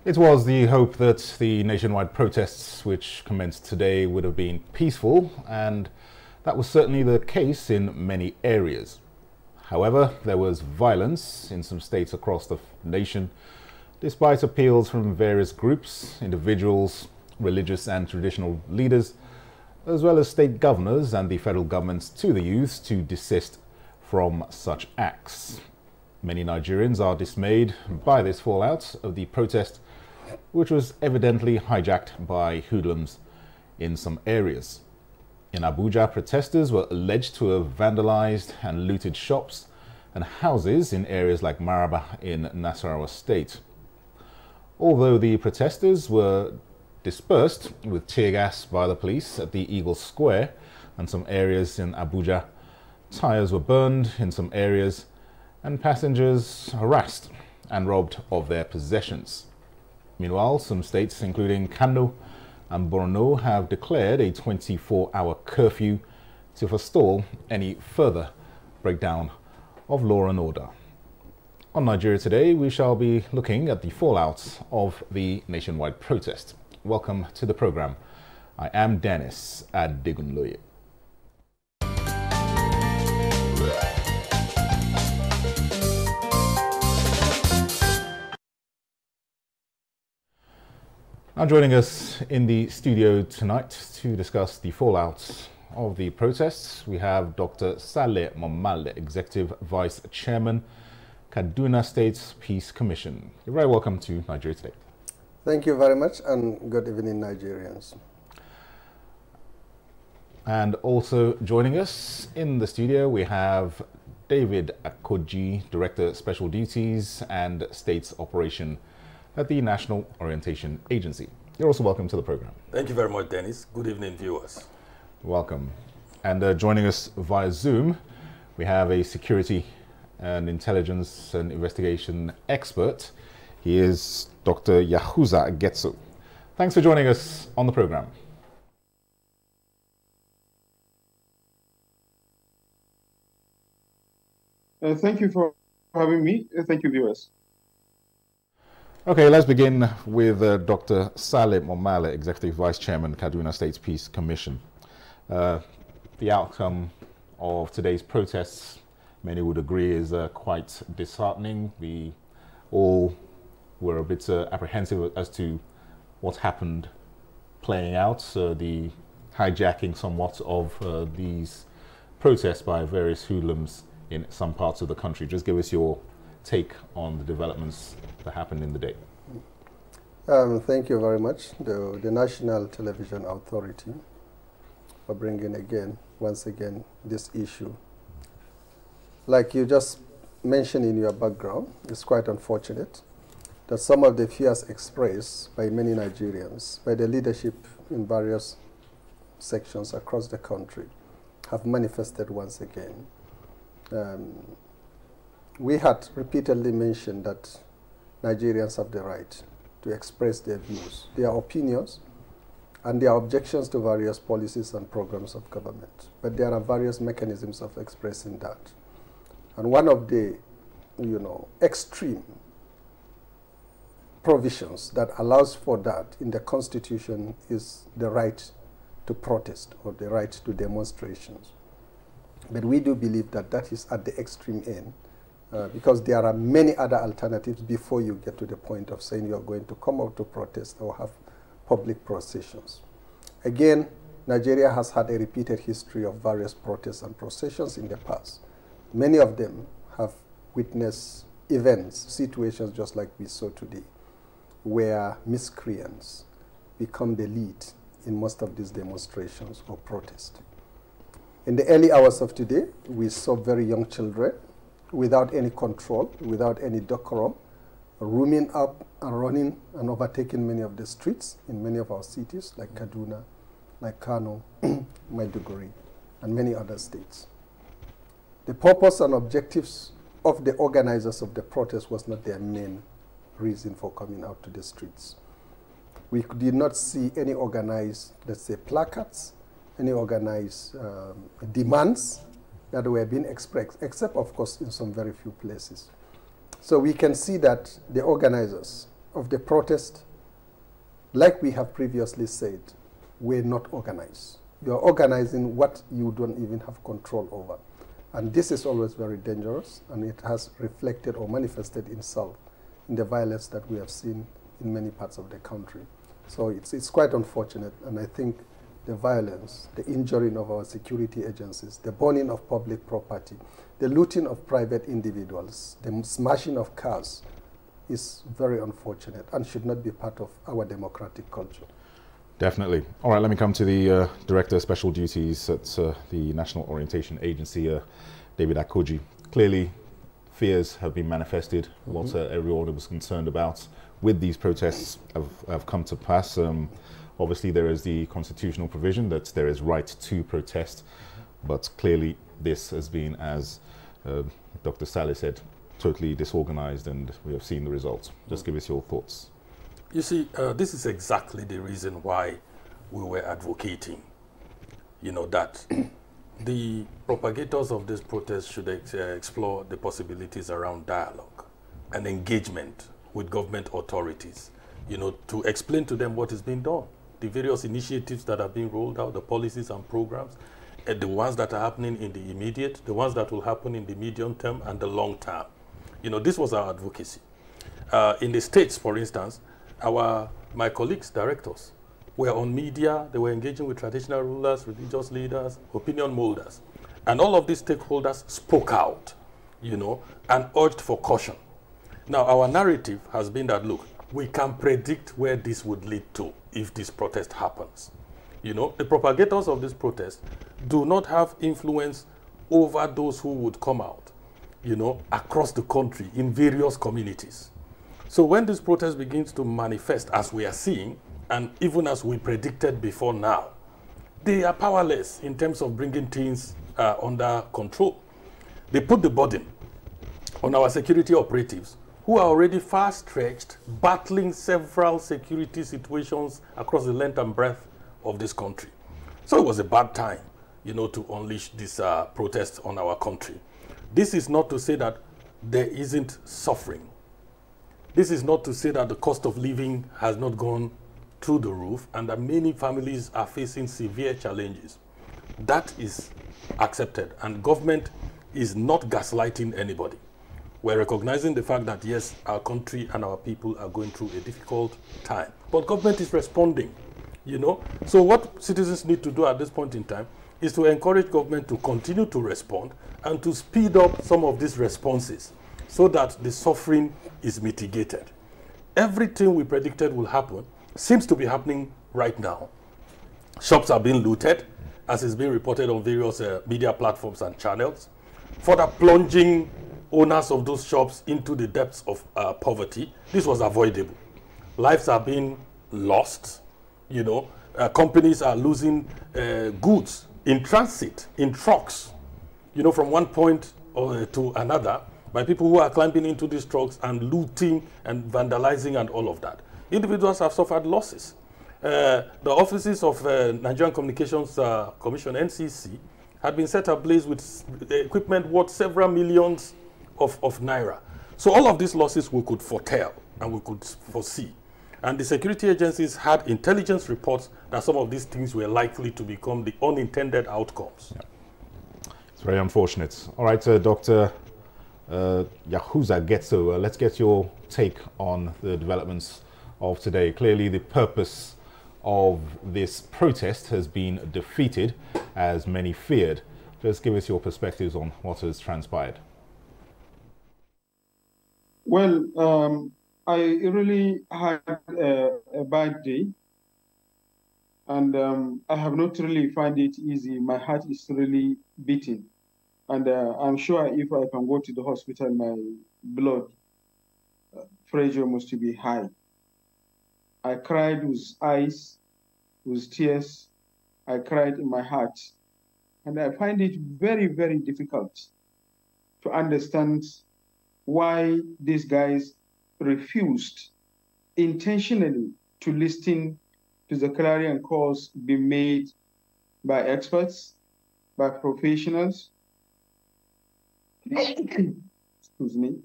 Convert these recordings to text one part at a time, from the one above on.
It was the hope that the nationwide protests which commenced today would have been peaceful, and that was certainly the case in many areas. However, there was violence in some states across the nation, despite appeals from various groups, individuals, religious and traditional leaders, as well as state governors and the federal governments to the youth to desist from such acts. Many Nigerians are dismayed by this fallout of the protest, which was evidently hijacked by hoodlums in some areas. In Abuja, protesters were alleged to have vandalized and looted shops and houses in areas like Maraba in Nasarawa State. Although the protesters were dispersed with tear gas by the police at the Eagle Square and some areas in Abuja, tires were burned in some areas and passengers harassed and robbed of their possessions. Meanwhile, some states, including Kano and Borno, have declared a 24-hour curfew to forestall any further breakdown of law and order. On Nigeria Today, we shall be looking at the fallout of the nationwide protest. Welcome to the program. I am Dennis Adegunloye. Now joining us in the studio tonight to discuss the fallout of the protests, we have Dr. Saleh Momale, Executive Vice Chairman, Kaduna State Peace Commission. You're very welcome to Nigeria Today. Thank you very much, and good evening, Nigerians. And also joining us in the studio, we have David Akoji, Director Special Duties and States Operation at the National Orientation Agency. You're also welcome to the program. Thank you very much, Dennis. Good evening, viewers. Welcome. And joining us via Zoom, we have a security and intelligence and investigation expert. He is Dr. Yahuza Getso. Thanks for joining us on the program. Thank you for having me. Thank you, viewers. Okay, let's begin with Dr. Saleh Momale, Executive Vice Chairman, Kaduna State Peace Commission. The outcome of today's protests, many would agree, is quite disheartening. We all were a bit apprehensive as to what happened playing out, the hijacking somewhat of these protests by various hoodlums in some parts of the country. Just give us your take on the developments that happened in the day. Thank you very much, the National Television Authority, for bringing once again, this issue. Like you just mentioned in your background, it's quite unfortunate that some of the fears expressed by many Nigerians, by the leadership in various sections across the country, have manifested once again. We had repeatedly mentioned that Nigerians have the right to express their views, their opinions, and their objections to various policies and programs of government. But there are various mechanisms of expressing that. And one of the, extreme provisions that allows for that in the Constitution is the right to protest or the right to demonstrations. But we do believe that that is at the extreme end, because there are many other alternatives before you get to the point of saying you're going to come out to protest or have public processions. Again, Nigeria has had a repeated history of various protests and processions in the past. Many of them have witnessed events, situations just like we saw today, where miscreants become the lead in most of these demonstrations or protests. In the early hours of today, we saw very young children without any control, without any decorum, roaming up and running and overtaking many of the streets in many of our cities, like Kaduna, like Kano, Maiduguri, and many other states. The purpose and objectives of the organizers of the protest was not their main reason for coming out to the streets. We did not see any organized, let's say, placards, any organized demands that were being expressed, except, of course, in some very few places. So we can see that the organizers of the protest, like we have previously said, were not organized. You are organizing what you don't even have control over. And this is always very dangerous, and it has reflected or manifested itself in the violence that we have seen in many parts of the country. So it's quite unfortunate, and I think the violence, the injuring of our security agencies, the burning of public property, the looting of private individuals, the smashing of cars is very unfortunate and should not be part of our democratic culture. Definitely. All right, let me come to the Director of Special Duties at the National Orientation Agency, David Akoji. Clearly, fears have been manifested. What everyone was concerned about with these protests have come to pass. Obviously, there is the constitutional provision that there is right to protest, but clearly this has been, as Dr. Saleh said, totally disorganized, and we have seen the results. Just give us your thoughts. You see, this is exactly the reason why we were advocating, that the propagators of this protest should explore the possibilities around dialogue and engagement with government authorities, to explain to them what is being done, the various initiatives that are being rolled out, the policies and programs, the ones that are happening in the immediate, the ones that will happen in the medium term and the long term. This was our advocacy. In the States, for instance, my colleagues, directors, were on media. They were engaging with traditional rulers, religious leaders, opinion molders. And all of these stakeholders spoke out, and urged for caution. Now, our narrative has been that, look, we can predict where this would lead to if this protest happens. The propagators of this protest do not have influence over those who would come out, across the country in various communities. So when this protest begins to manifest, as we are seeing, and even as we predicted before now, they are powerless in terms of bringing things under control. They put the burden on our security operatives, who are already far stretched, battling several security situations across the length and breadth of this country. So it was a bad time, to unleash this protest on our country. This is not to say that there isn't suffering. This is not to say that the cost of living has not gone through the roof and that many families are facing severe challenges. That is accepted, and government is not gaslighting anybody. We're recognizing the fact that, yes, our country and our people are going through a difficult time, but government is responding, So what citizens need to do at this point in time is to encourage government to continue to respond and to speed up some of these responses so that the suffering is mitigated. Everything we predicted will happen seems to be happening right now. Shops are being looted, as is being reported on various media platforms and channels, further plunging owners of those shops into the depths of poverty. This was avoidable. Lives are being lost, companies are losing goods in transit, in trucks, from one point to another, by people who are climbing into these trucks and looting and vandalizing and all of that. Individuals have suffered losses. The offices of Nigerian Communications Commission, NCC, had been set ablaze with equipment worth several millions of naira. So all of these losses we could foretell and we could foresee. And the security agencies had intelligence reports that some of these things were likely to become the unintended outcomes. Yeah. It's very unfortunate. All right, Dr. Yahuza Getso, let's get your take on the developments of today. Clearly, the purpose of this protest has been defeated, as many feared. Just give us your perspectives on what has transpired. Well, I really had a bad day, and I have not really found it easy. My heart is really beating. And I'm sure if I can go to the hospital, my blood pressure must be high. I cried with eyes, with tears. I cried in my heart. And I find it very, very difficult to understand why these guys refused intentionally to listen to the clarion calls being made by experts, by professionals, excuse me,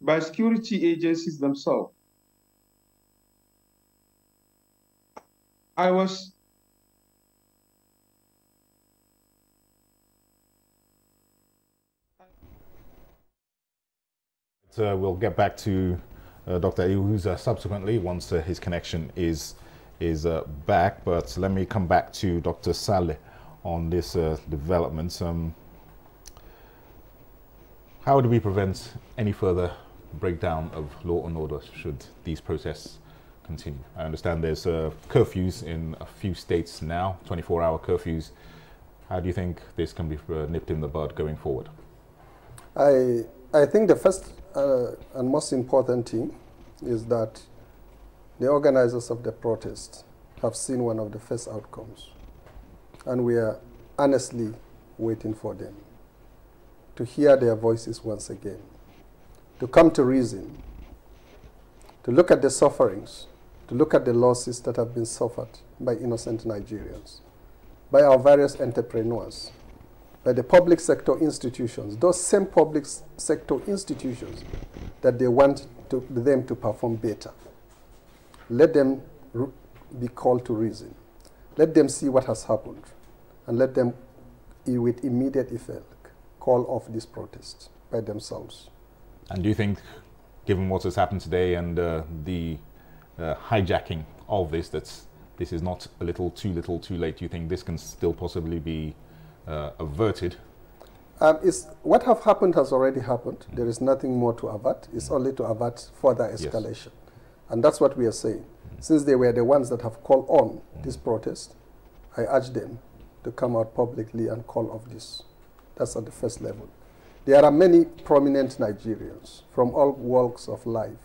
by security agencies themselves. I was We'll get back to Dr. Iwuza subsequently once his connection is back. But let me come back to Dr. Saleh on this development. How do we prevent any further breakdown of law and order should these protests continue? I understand there's curfews in a few states now, 24-hour curfews. How do you think this can be nipped in the bud going forward? I think the first and most important thing is that the organizers of the protest have seen one of the first outcomes, and we are honestly waiting for them to hear their voices once again, to come to reason, to look at the sufferings, to look at the losses that have been suffered by innocent Nigerians, by our various entrepreneurs, by the public sector institutions, those same public sector institutions that they want them to perform better. Let them be called to reason. Let them see what has happened, and let them, with immediate effect, call off this protest by themselves. And do you think, given what has happened today and the hijacking of this, that this is not a little too late? Do you think this can still possibly be averted? What have happened has already happened. There is nothing more to avert. It's only to avert further escalation. Yes. And that's what we are saying. Since they were the ones that have called on this protest, I urge them to come out publicly and call off this. That's at the first level. There are many prominent Nigerians from all walks of life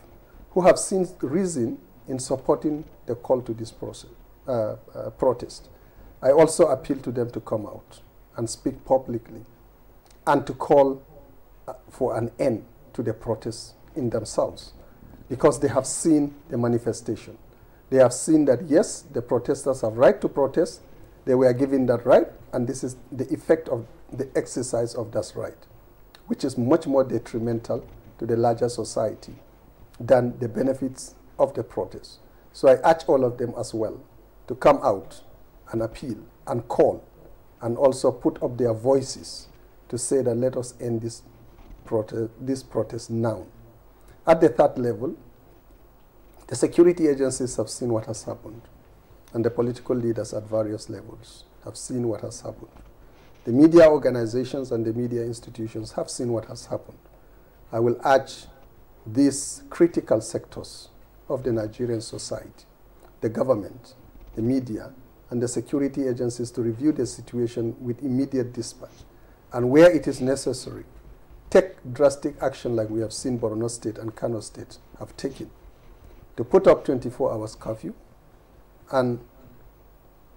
who have seen reason in supporting the call to this protest. I also appeal to them to come out and speak publicly and to call for an end to the protests in themselves, because they have seen the manifestation. They have seen that, yes, the protesters have right to protest. They were given that right, and this is the effect of the exercise of that right, which is much more detrimental to the larger society than the benefits of the protest. So I urge all of them as well to come out and appeal and call and also put up their voices to say that let us end this protest now. At the third level, the security agencies have seen what has happened, and the political leaders at various levels have seen what has happened. The media organizations and the media institutions have seen what has happened. I will urge these critical sectors of the Nigerian society, the government, the media, and the security agencies to review the situation with immediate dispatch, and where it is necessary, take drastic action like we have seen Borno State and Kano State have taken, to put up 24 hours curfew and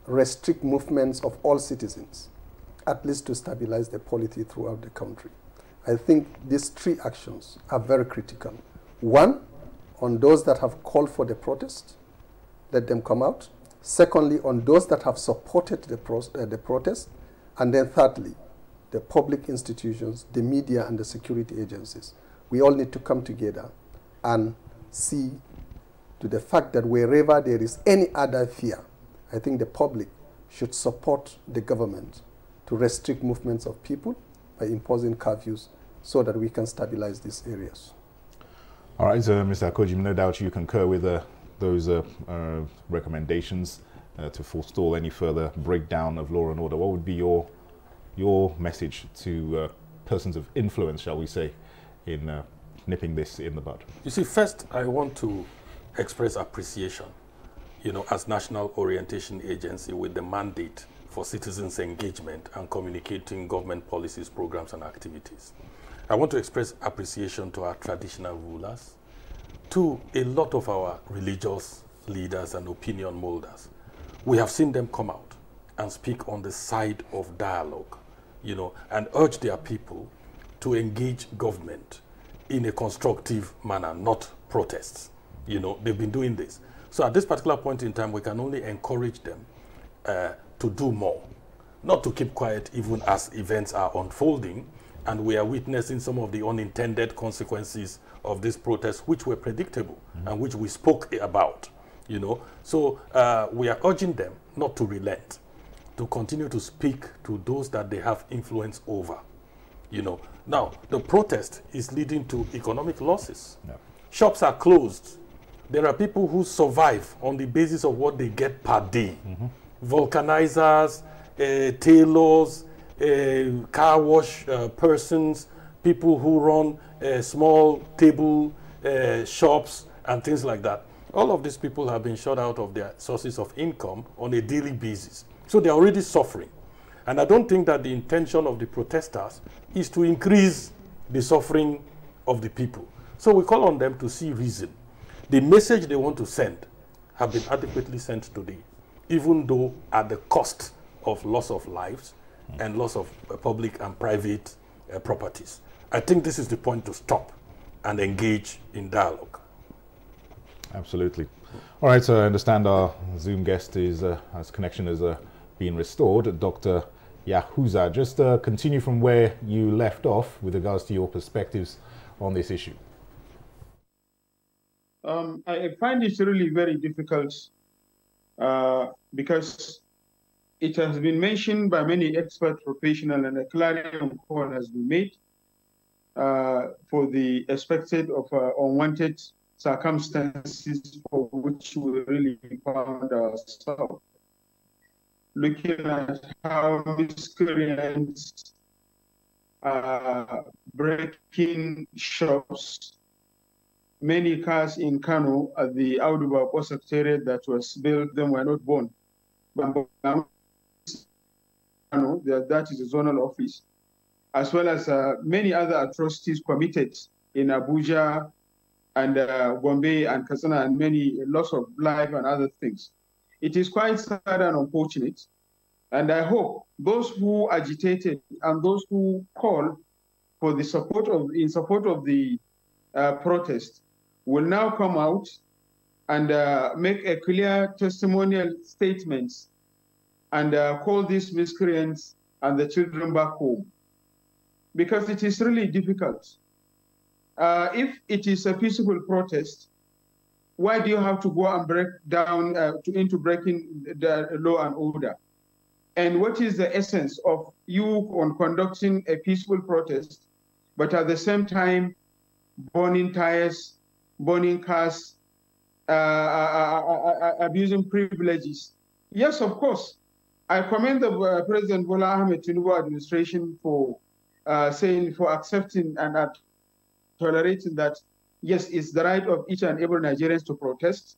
restrict movements of all citizens, at least to stabilize the polity throughout the country. I think these three actions are very critical. One, on those that have called for the protest, let them come out. Secondly, on those that have supported the protest. And then thirdly, the public institutions, the media, and the security agencies. We all need to come together and see to the fact that wherever there is any other fear, I think the public should support the government to restrict movements of people by imposing curfews so that we can stabilize these areas. All right, Mr. Akojim, no doubt you concur with those recommendations to forestall any further breakdown of law and order. What would be your message to persons of influence, shall we say, in nipping this in the bud? You see, first, I want to express appreciation, as National Orientation Agency with the mandate for citizens' engagement and communicating government policies, programs, and activities. I want to express appreciation to our traditional rulers, to a lot of our religious leaders and opinion molders. We have seen them come out and speak on the side of dialogue, and urge their people to engage government in a constructive manner, not protests. They've been doing this. So at this particular point in time, we can only encourage them to do more, not to keep quiet even as events are unfolding, and we are witnessing some of the unintended consequences of this protest, which were predictable and which we spoke about, you know. So we are urging them not to relent, to continue to speak to those that they have influence over, you know. Now, the protest is leading to economic losses. Yeah. Shops are closed. There are people who survive on the basis of what they get per day. Vulcanizers, tailors, car wash persons, people who run small table shops and things like that. All of these people have been shut out of their sources of income on a daily basis. So they're already suffering. And I don't think that the intention of the protesters is to increase the suffering of the people. So we call on them to see reason. The message they want to send have been adequately sent today, even though at the cost of loss of lives and loss of public and private properties. I think this is the point to stop and engage in dialogue. Absolutely. All right, so I understand our Zoom guest is, as connection is being restored, Dr. Yahuza. Just continue from where you left off with regards to your perspectives on this issue. I find it really very difficult because it has been mentioned by many expert professionals, and a clarion call has been made for the expected of unwanted circumstances for which we really found ourselves. Looking at how miscreants breaking shops, many cars in Kano at the Auduba Secretariat that was built, them were not born. But that is a zonal office, as well as many other atrocities committed in Abuja and Gombe and Katsina, and many loss of life and other things. It is quite sad and unfortunate. And I hope those who agitated and those who called for the support of, in support of the protest will now come out and make a clear testimonial statements and call these miscreants and the children back home. Because it is really difficult. If it is a peaceful protest, why do you have to go and break down into breaking the law and order? And what is the essence of you on conducting a peaceful protest, but at the same time burning tires, burning cars, abusing privileges? Yes, of course. I commend the President Bola Ahmed Tinubu administration for saying, for accepting and tolerating that, yes, it's the right of each and every Nigerian to protest,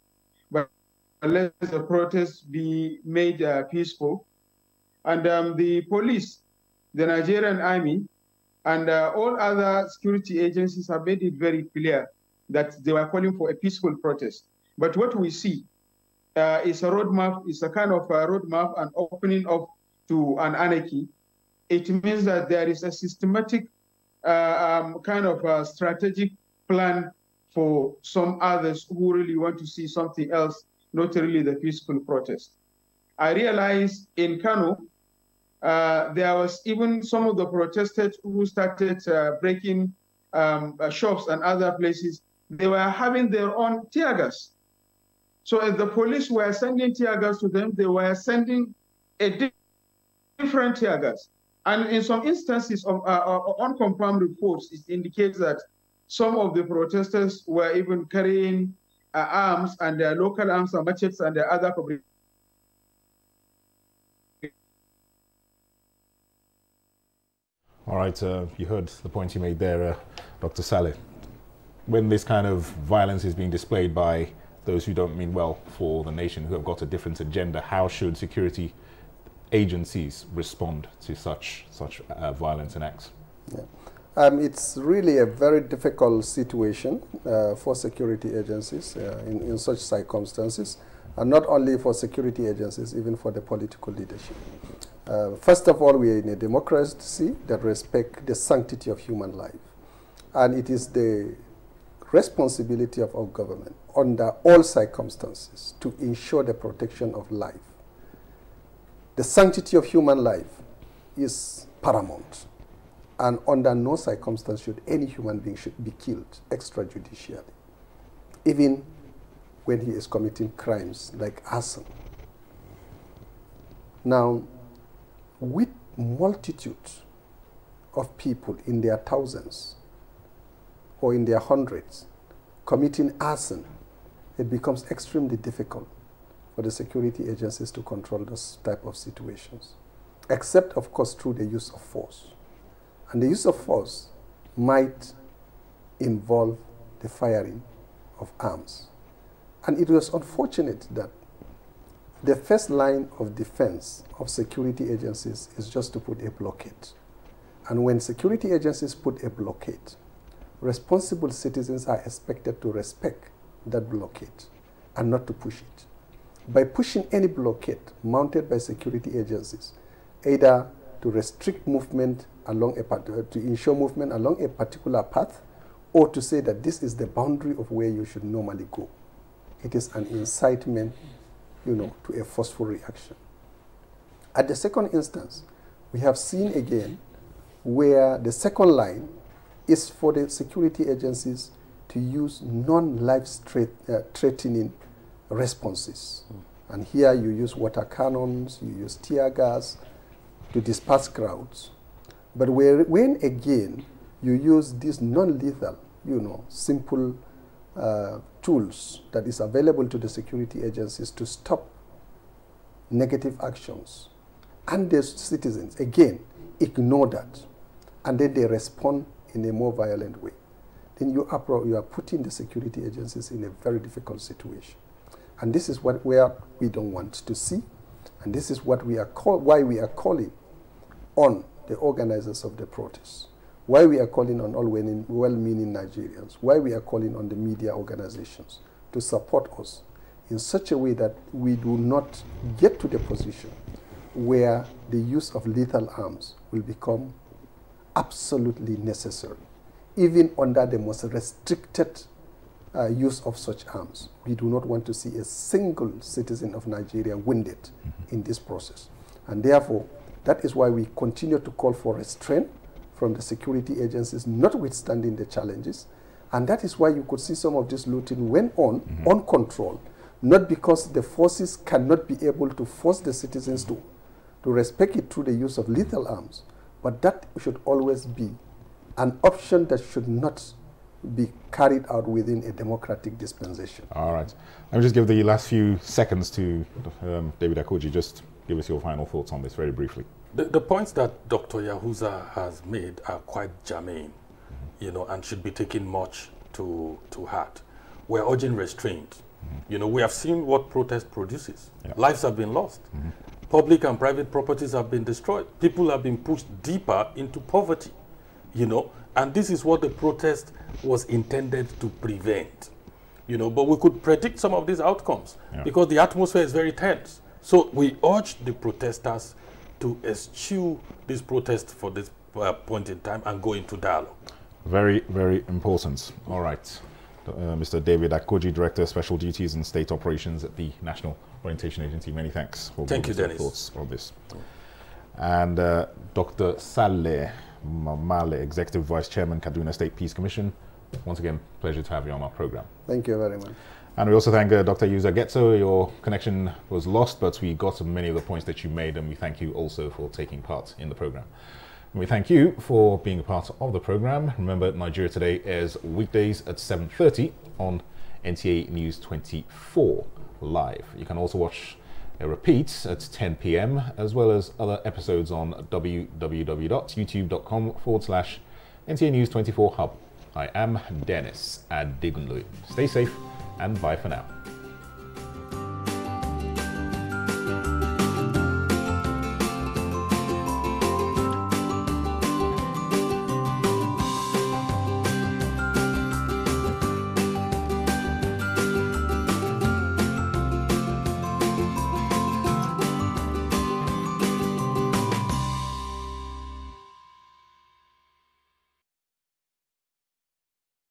but let the protest be made peaceful. And the police, the Nigerian army, and all other security agencies have made it very clear that they were calling for a peaceful protest. But what we see is a roadmap, is a kind of a roadmap and opening up to an anarchy. It means that there is a systematic kind of a strategic plan for some others who really want to see something else, not really the peaceful protest. I realized in Kano, there was even some of the protesters who started breaking shops and other places. They were having their own tear gas. So as the police were sending tear gas to them, they were sending a different tear gas. And in some instances of unconfirmed reports, it indicates that some of the protesters were even carrying arms, and their local arms and machetes and their other public. All right, you heard the point you made there, Dr. Saleh. When this kind of violence is being displayed by those who don't mean well for the nation, who have got a different agenda, how should security agencies respond to such violence and acts? Yeah. It's really a very difficult situation for security agencies in such circumstances, and not only for security agencies, even for the political leadership. First of all, we are in a democracy that respects the sanctity of human life, and it is the responsibility of our government under all circumstances to ensure the protection of life. The sanctity of human life is paramount, and under no circumstance should any human being be killed extrajudicially, even when he is committing crimes like arson. Now, with multitudes of people in their thousands or in their hundreds committing arson, it becomes extremely difficult for the security agencies to control those type of situations, except, of course, through the use of force. And the use of force might involve the firing of arms. And it was unfortunate that the first line of defense of security agencies is just to put a blockade. And when security agencies put a blockade, responsible citizens are expected to respect that blockade and not to push it. By pushing any blockade mounted by security agencies, either to restrict movement along to ensure movement along a particular path, or to say that this is the boundary of where you should normally go, it is an incitement, to a forceful reaction. At the second instance, we have seen again where the second line is for the security agencies to use non-life threatening responses. And here you use water cannons, you use tear gas to disperse crowds. But when again you use these non-lethal, simple tools that is available to the security agencies to stop negative actions, and the citizens again ignore that, and then they respond in a more violent way, then you are putting the security agencies in a very difficult situation. And this is where we don't want to see, and this is what why we are calling on the organizers of the protests, why we are calling on all well-meaning Nigerians, why we are calling on the media organizations to support us in such a way that we do not get to the position where the use of lethal arms will become absolutely necessary, even under the most restricted use of such arms. We do not want to see a single citizen of Nigeria wounded in this process. And therefore, that is why we continue to call for restraint from the security agencies, notwithstanding the challenges. And that is why you could see some of this looting went on uncontrolled, not because the forces cannot be able to force the citizens to respect it through the use of lethal arms, but that should always be an option that should not be carried out within a democratic dispensation. All right. Let me just give the last few seconds to David Akoji. Just give us your final thoughts on this very briefly. The points that Dr. Yahuza has made are quite germane, and should be taken much to heart. We're urging restraint. We have seen what protest produces. Yeah. Lives have been lost. Public and private properties have been destroyed. People have been pushed deeper into poverty, and this is what the protest was intended to prevent, but we could predict some of these outcomes because the atmosphere is very tense. So we urge the protesters to eschew this protest for this point in time and go into dialogue. Very, very important. All right. Mr. David Akoji, Director of Special Duties and State Operations at the National Orientation Agency. Many thanks for Thank you, Dennis. Thoughts on this. And Dr. Saleh Mamale, Executive Vice Chairman, Kaduna State Peace Commission. Once again, pleasure to have you on our program. Thank you very much. And we also thank Dr. Yahuza Getso. Your connection was lost, but we got many of the points that you made, and we thank you also for taking part in the program. And we thank you for being a part of the program. Remember, Nigeria Today airs weekdays at 7:30 on NTA News 24 live. You can also watch a repeat at 10 p.m. as well as other episodes on www.youtube.com/NTA News 24 Hub. I am Dennis Adigunlu. Stay safe and bye for now.